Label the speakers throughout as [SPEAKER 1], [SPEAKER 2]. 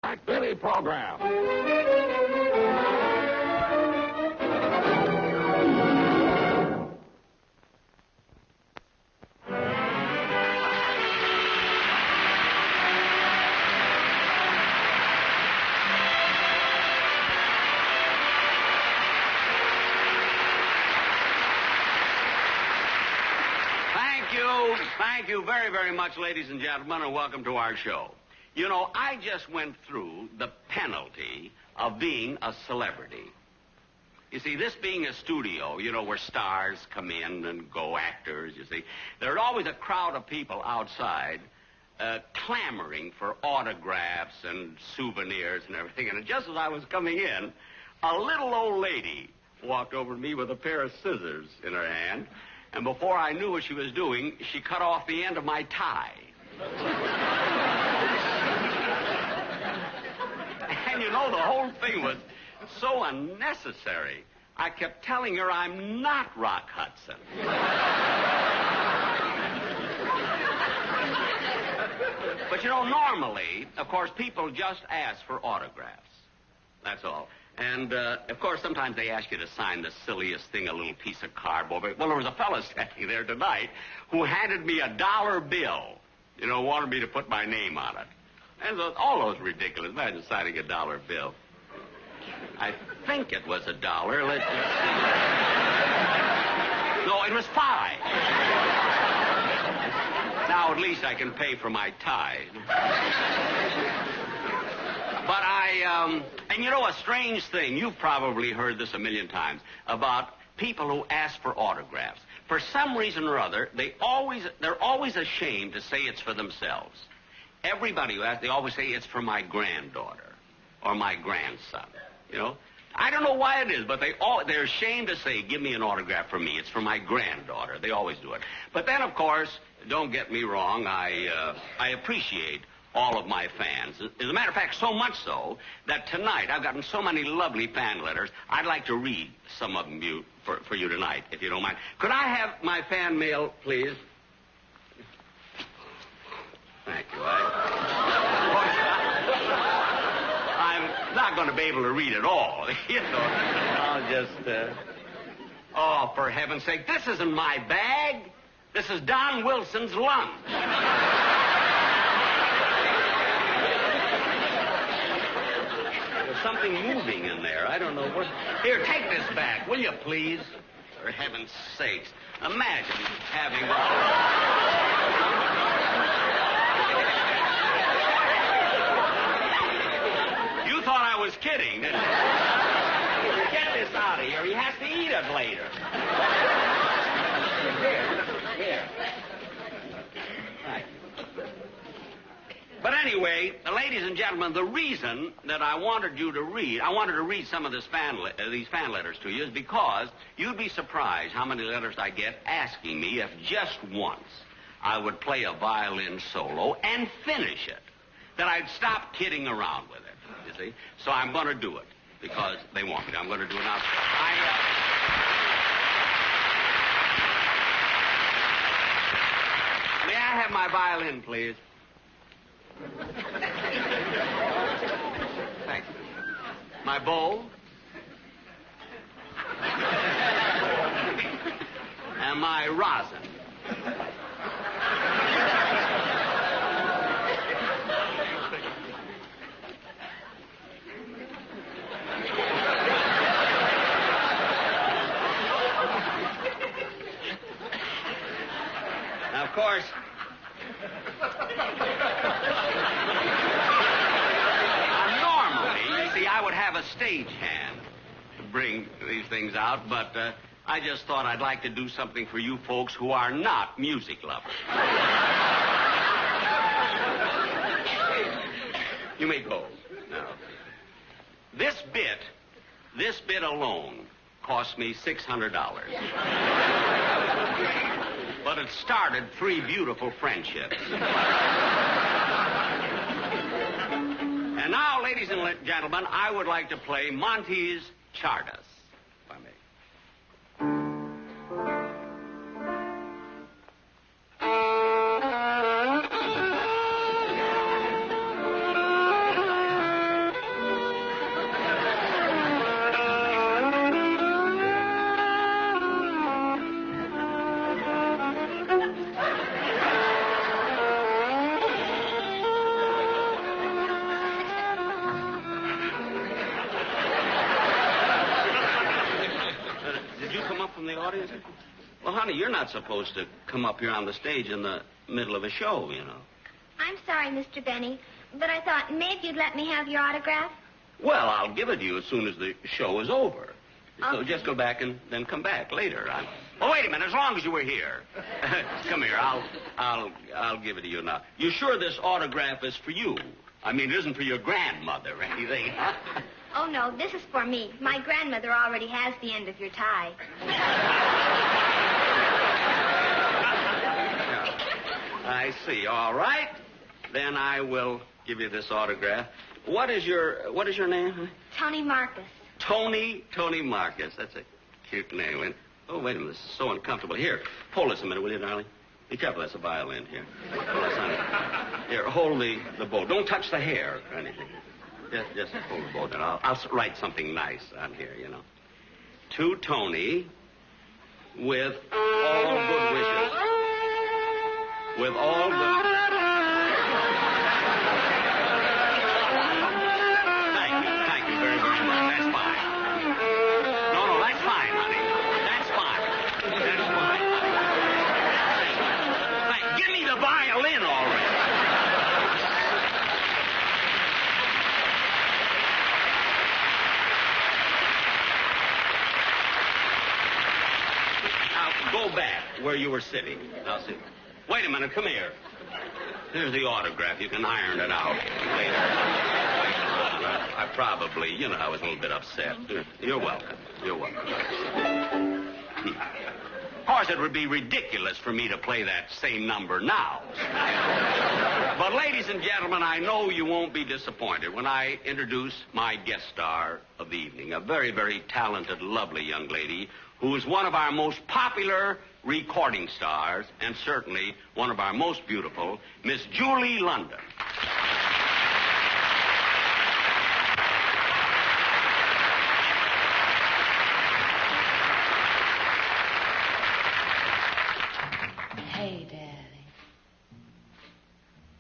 [SPEAKER 1] Black Billy program.
[SPEAKER 2] Thank you very, very much, ladies and gentlemen, and welcome to our show. You know, I just went through the penalty of being a celebrity. You see, this being a studio, you know, where stars come in and go, actors, you see, there's always a crowd of people outside clamoring for autographs and souvenirs and everything. And just as I was coming in, a little old lady walked over to me with a pair of scissors in her hand. And before I knew what she was doing, she cut off the end of my tie. And you know, the whole thing was so unnecessary. I kept telling her I'm not Rock Hudson. But you know, normally, of course, people just ask for autographs. That's all. And, of course, sometimes they ask you to sign the silliest thing, a little piece of cardboard. Well, there was a fellow standing there tonight who handed me a dollar bill, you know, wanted me to put my name on it. And all those ridiculous. Imagine signing a dollar bill. I think it was $1. Let's just see. No, it was $5. Now, at least I can pay for my tie. But and you know a strange thing, you've probably heard this a million times, about people who ask for autographs. For some reason or other, they're always ashamed to say it's for themselves. Everybody who asks, they always say it's for my granddaughter or my grandson, you know. I don't know why it is, but they're ashamed to say, give me an autograph for me. It's for my granddaughter. They always do it. But then, of course, don't get me wrong, I appreciate all of my fans. As a matter of fact, so much so that tonight I've gotten so many lovely fan letters, I'd like to read some of them for you tonight, if you don't mind. Could I have my fan mail, please? Thank you. I'm not going to be able to read it all. You know, I'll just... Oh, for heaven's sake, this isn't my bag. This is Don Wilson's lunch. Something moving in there. I don't know what. Here, take this back, will you, please? For heaven's sakes. Imagine having... You thought I was kidding, didn't you? Get this out of here. He has to eat it later. Here. Thank you. But anyway, ladies and gentlemen, the reason that I wanted to read some of these fan letters to you is because you'd be surprised how many letters I get asking me if just once I would play a violin solo and finish it, that I'd stop kidding around with it, you see. So I'm going to do it because they want me to. I'm going to do it now. May I have my violin, please? Thank you. My bowl. And my rosin. Now, of course... I would have a stagehand to bring these things out, but I just thought I'd like to do something for you folks who are not music lovers. You may go. Now, this bit alone cost me $600. But it started 3 beautiful friendships. And now, ladies and gentlemen, I would like to play Monty's Chardas, if I may. audience? Well, honey, you're not supposed to come up here on the stage in the middle of a show, you know.
[SPEAKER 1] I'm sorry, Mr. Benny, but I thought maybe you'd let me have your autograph.
[SPEAKER 2] Well, I'll give it to you as soon as the show is over. So
[SPEAKER 1] Okay.
[SPEAKER 2] just go back and then come back later. Oh, wait a minute. As long as you were here. Come here. I'll give it to you now. You sure this autograph is for you? I mean, it isn't for your grandmother or anything, huh?
[SPEAKER 1] Oh, no, this is for me. My grandmother already has the end of your tie.
[SPEAKER 2] I see. All right. Then I will give you this autograph. What is your name, honey?
[SPEAKER 1] Tony Marcus.
[SPEAKER 2] Tony Marcus. That's a cute name. Oh, wait a minute. This is so uncomfortable. Here, hold this a minute, will you, darling? Be careful. That's a violin here. Hold this, honey. Here, hold the bow. Don't touch the hair or anything. Just hold the bow. Then I'll write something nice on here, you know. To Tony, with all good wishes. With all good... Thank you very, very much. That's fine. No, that's fine, honey. That's fine. That's fine. Hey, give me the violin already. Now, go back where you were sitting. Now, see. Wait a minute. Come here. Here's the autograph. You can iron it out later. I probably, I was a little bit upset. You're welcome. You're welcome. Of course, it would be ridiculous for me to play that same number now. But, ladies and gentlemen, I know you won't be disappointed when I introduce my guest star of the evening, a very, very talented, lovely young lady who is one of our most popular recording stars and certainly one of our most beautiful, Miss Julie London.
[SPEAKER 3] Hey, Daddy,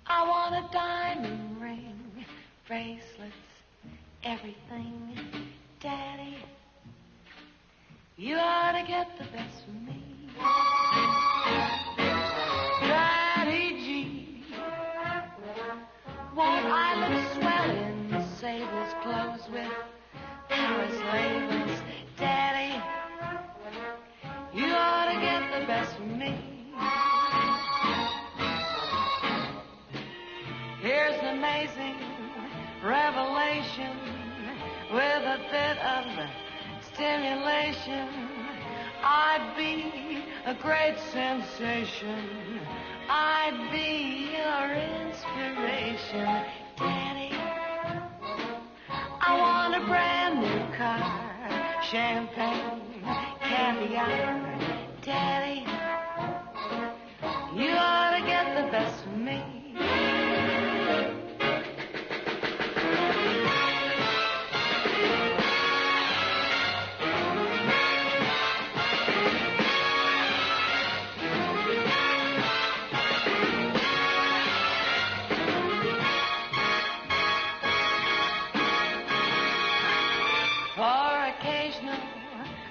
[SPEAKER 3] I want a diamond ring, bracelets, everything. Daddy, you ought to get the best for me. Daddy G, won't I look swell in Sable's clothes with Paris labels? Daddy, you ought to get the best for me. Here's an amazing revelation with a bit of the stimulation. I'd be a great sensation. I'd be your inspiration. Daddy, I want a brand new car, champagne, caviar. Daddy, you ought to get the best of me.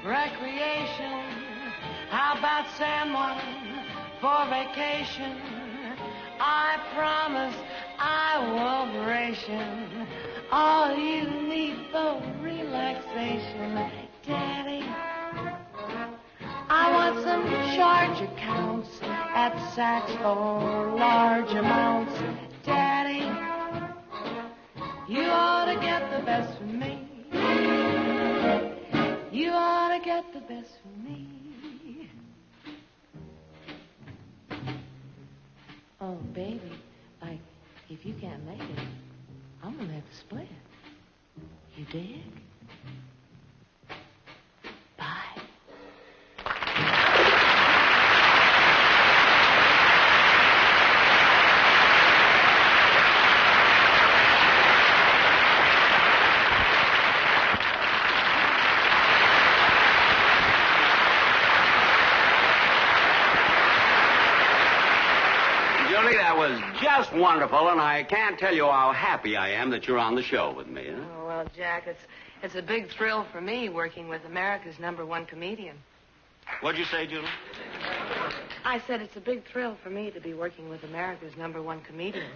[SPEAKER 3] Recreation, how about San Juan for vacation? I promise I won't ration all you need for relaxation. Daddy, I want some charge accounts at Saks for large amounts. Daddy, you ought to get the best for me. You ought to get the best for me. Oh, baby, if you can't make it, I'm going to have to split. You dig? Bye.
[SPEAKER 2] That was just wonderful, and I can't tell you how happy I am that you're on the show with me. Huh?
[SPEAKER 3] Oh, well, Jack, it's a big thrill for me working with America's #1 comedian.
[SPEAKER 2] What'd you say, Julie?
[SPEAKER 3] I said it's a big thrill for me to be working with America's #1 comedian.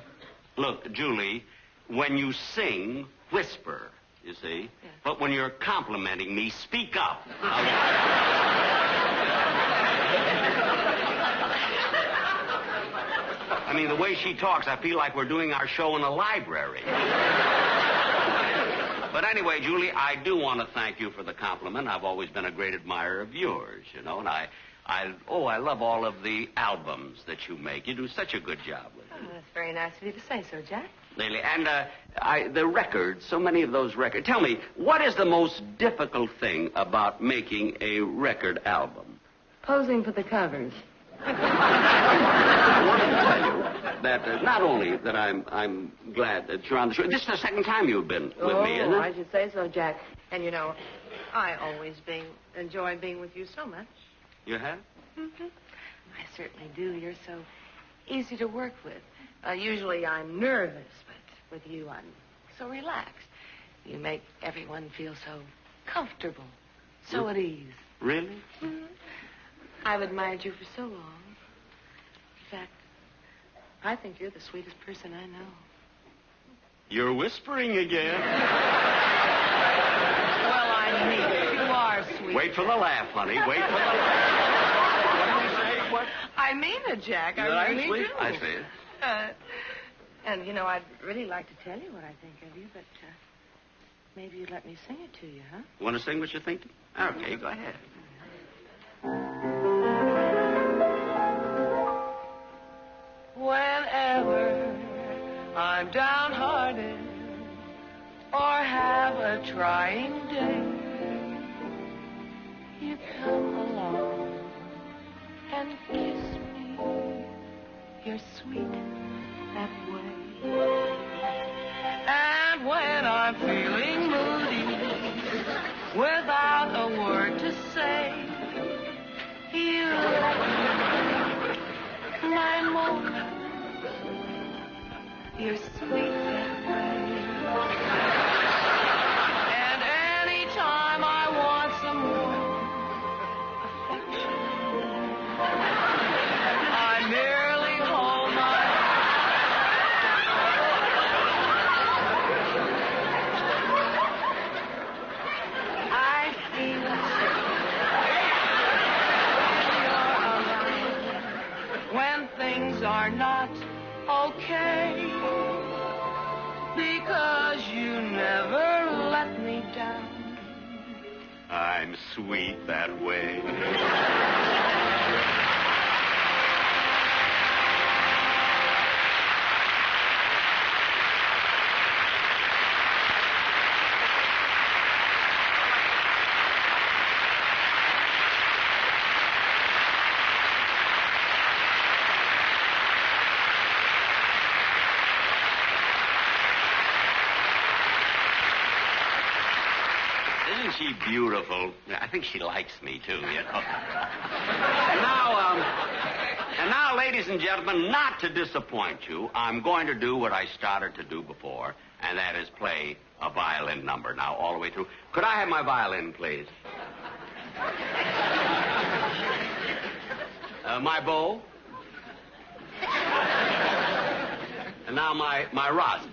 [SPEAKER 2] Look, Julie, when you sing, whisper, you see.
[SPEAKER 3] Yes.
[SPEAKER 2] But when you're complimenting me, speak up. I mean, the way she talks, I feel like we're doing our show in a library. But anyway, Julie, I do want to thank you for the compliment. I've always been a great admirer of yours, you know, and I love all of the albums that you make. You do such a good job with them.
[SPEAKER 3] Oh, that's very nice of you to say so, Jack.
[SPEAKER 2] Lately. And the records, so many of those records. Tell me, what is the most difficult thing about making a record album?
[SPEAKER 3] Posing for the covers.
[SPEAKER 2] I want to tell you that not only that I'm glad that you're on the show. This is the second time you've been with me, isn't it?
[SPEAKER 3] I should say so, Jack. And, you know, I always enjoy being with you so much.
[SPEAKER 2] You have?
[SPEAKER 3] Mm-hmm. I certainly do. You're so easy to work with. Usually I'm nervous, but with you I'm so relaxed. You make everyone feel so comfortable, so at ease.
[SPEAKER 2] Really?
[SPEAKER 3] Mm-hmm. I've admired you for so long. In fact, I think you're the sweetest person I know.
[SPEAKER 2] You're whispering again.
[SPEAKER 3] Well, I mean it. You are sweet.
[SPEAKER 2] Wait for the laugh, honey. Wait for the laugh. What did you say? What?
[SPEAKER 3] I mean it, Jack. I really
[SPEAKER 2] sweet?
[SPEAKER 3] do.
[SPEAKER 2] I see it.
[SPEAKER 3] And, you know, I'd really like to tell you what I think of you, but maybe you'd let me sing it to you, huh?
[SPEAKER 2] Want to sing what you think? Okay, go ahead.
[SPEAKER 3] Whenever I'm downhearted or have a trying day, you come along and kiss me. You're sweet that way. And when I'm feeling moody, without a word to say, you my moon. You're sweet that way. And any time I want some more affection, I merely hold my I feel you're around when things are not okay, because you never let me down.
[SPEAKER 2] I'm sweet that way. Isn't she beautiful? I think she likes me, too, you know. And now, ladies and gentlemen, not to disappoint you, I'm going to do what I started to do before, and that is play a violin number now all the way through. Could I have my violin, please? My bow. And now my rosin.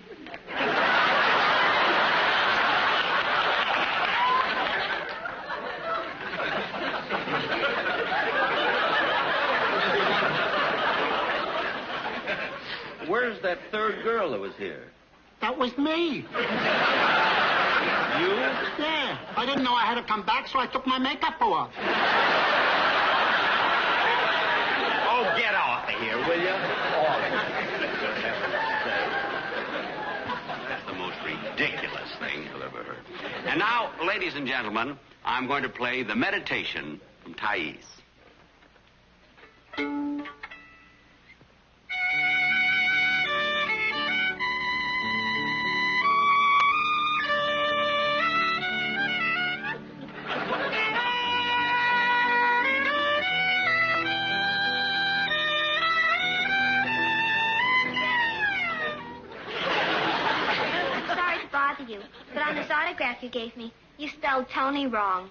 [SPEAKER 2] Where's that third girl that was here?
[SPEAKER 4] That was me.
[SPEAKER 2] You?
[SPEAKER 4] Yeah. I didn't know I had to come back, so I took my makeup off.
[SPEAKER 2] Oh, get off of here, will you? That's the most ridiculous thing I've ever heard. And now, ladies and gentlemen, I'm going to play The Meditation from Thais.
[SPEAKER 1] Sorry to bother you, but on this autograph you gave me, you spelled Tony wrong.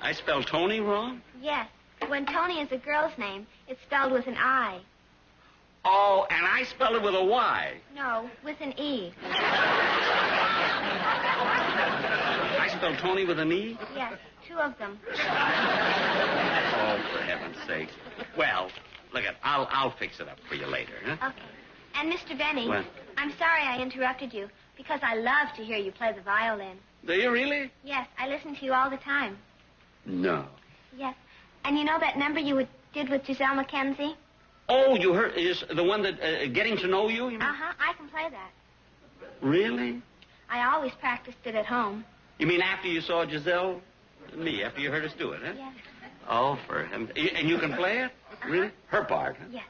[SPEAKER 2] I spelled Tony wrong?
[SPEAKER 1] Yes. When Tony is a girl's name, it's spelled with an I.
[SPEAKER 2] Oh, and I spelled it with a Y.
[SPEAKER 1] No, with an E.
[SPEAKER 2] I spelled Tony with an E?
[SPEAKER 1] Yes, 2 of them.
[SPEAKER 2] Oh, for heaven's sake. Well, look, I'll fix it up for you later, huh?
[SPEAKER 1] Okay. And Mr. Benny,
[SPEAKER 2] What?
[SPEAKER 1] I'm sorry I interrupted you because I love to hear you play the violin.
[SPEAKER 2] Do you really?
[SPEAKER 1] Yes, I listen to you all the time.
[SPEAKER 2] No.
[SPEAKER 1] Yes. And you know that number you did with Giselle Mackenzie?
[SPEAKER 2] Oh, you heard, is the one that, Getting to Know You? You mean?
[SPEAKER 1] Uh-huh, I can play that.
[SPEAKER 2] Really?
[SPEAKER 1] I always practiced it at home.
[SPEAKER 2] You mean after you saw Giselle and me, after you heard us do it, huh?
[SPEAKER 1] Yes.
[SPEAKER 2] Oh, for heaven's... And you can play it? Really? Her part, huh?
[SPEAKER 1] Yes.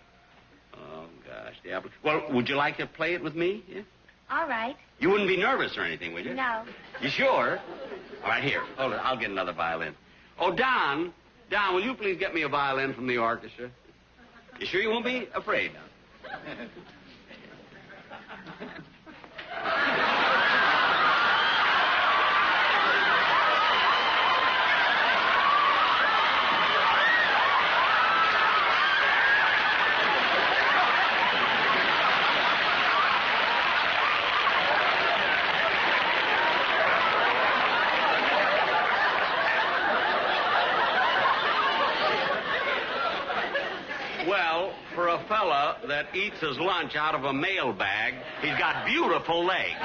[SPEAKER 2] Oh, gosh, Diablo. Well, would you like to play it with me? Yeah?
[SPEAKER 1] All right.
[SPEAKER 2] You wouldn't be nervous or anything, would you?
[SPEAKER 1] No.
[SPEAKER 2] You sure? All right, here. Hold it. I'll get another violin. Oh, Don, will you please get me a violin from the orchestra? You sure you won't be afraid, Don? Well, for a fella that eats his lunch out of a mailbag, he's got beautiful legs.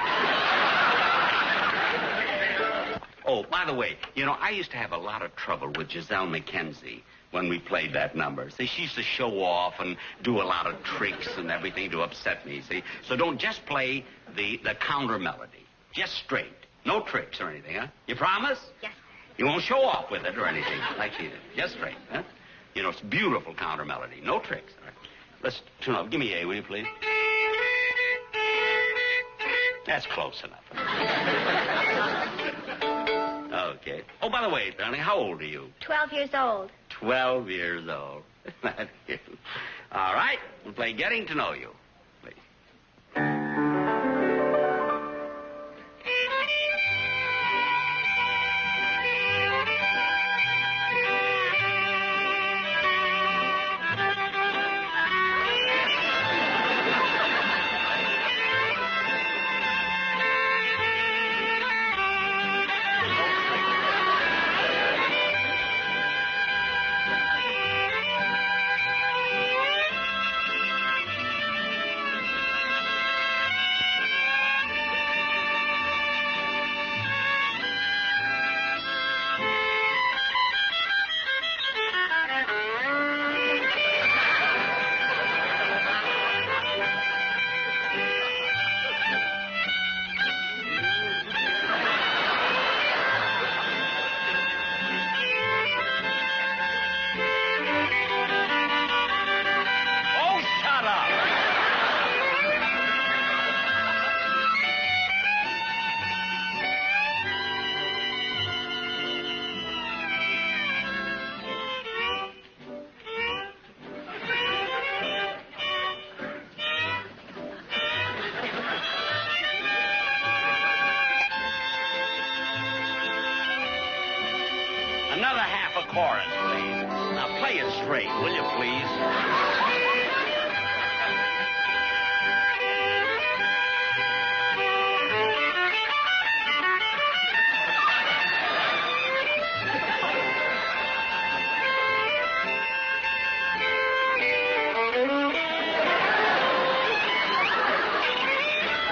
[SPEAKER 2] Oh, by the way, you know, I used to have a lot of trouble with Giselle Mackenzie when we played that number. See, she used to show off and do a lot of tricks and everything to upset me, see? So don't just play the counter melody. Just straight. No tricks or anything, huh? You promise?
[SPEAKER 1] Yes.
[SPEAKER 2] You won't show off with it or anything like she did. Just straight, huh? You know, it's beautiful counter melody. No tricks. All right. Let's tune up. Give me A, will you, please? That's close enough. Okay. Oh, by the way, darling, how old are you?
[SPEAKER 1] 12 years old.
[SPEAKER 2] 12 years old. That's cute. All right. We'll play Getting to Know You, please. Oh, shut up! Another half a chorus, please. Now play it straight, will you, please?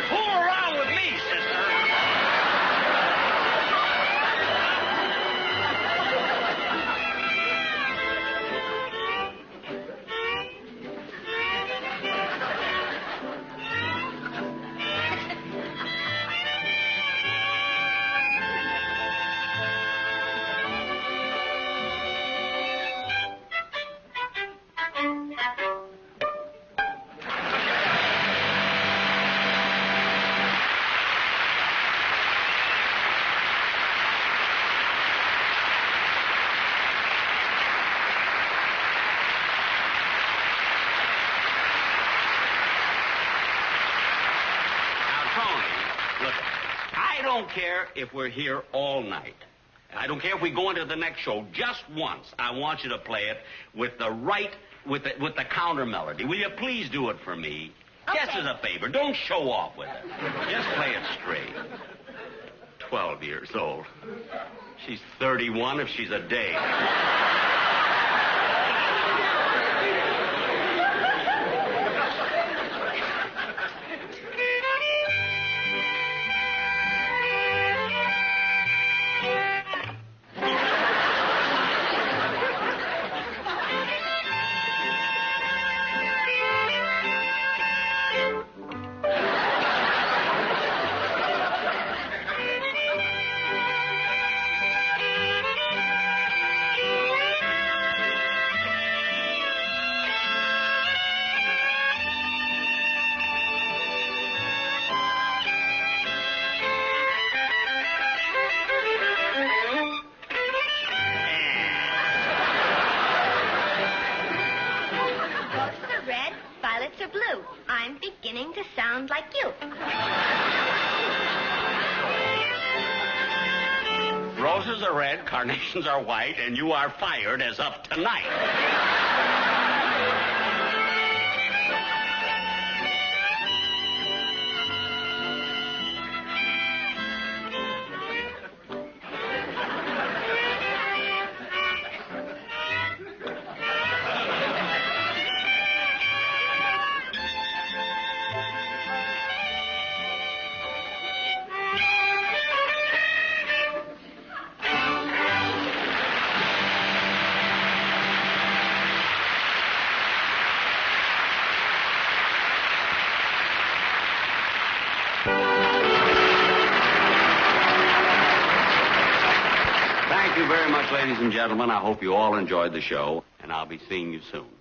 [SPEAKER 2] Fool around with me, sister. Now, Tony, look, I don't care if we're here all night. I don't care if we go into the next show. Just once, I want you to play it with the right, with the counter melody. Will you please do it for me?
[SPEAKER 1] Okay.
[SPEAKER 2] Just as a favor. Don't show off with it. Just play it straight. 12 years old. She's 31 if she's a day.
[SPEAKER 1] Violets are blue. I'm beginning to sound like you.
[SPEAKER 2] Roses are red, carnations are white, and you are fired as of tonight. Thank you very much, ladies and gentlemen. I hope you all enjoyed the show, and I'll be seeing you soon.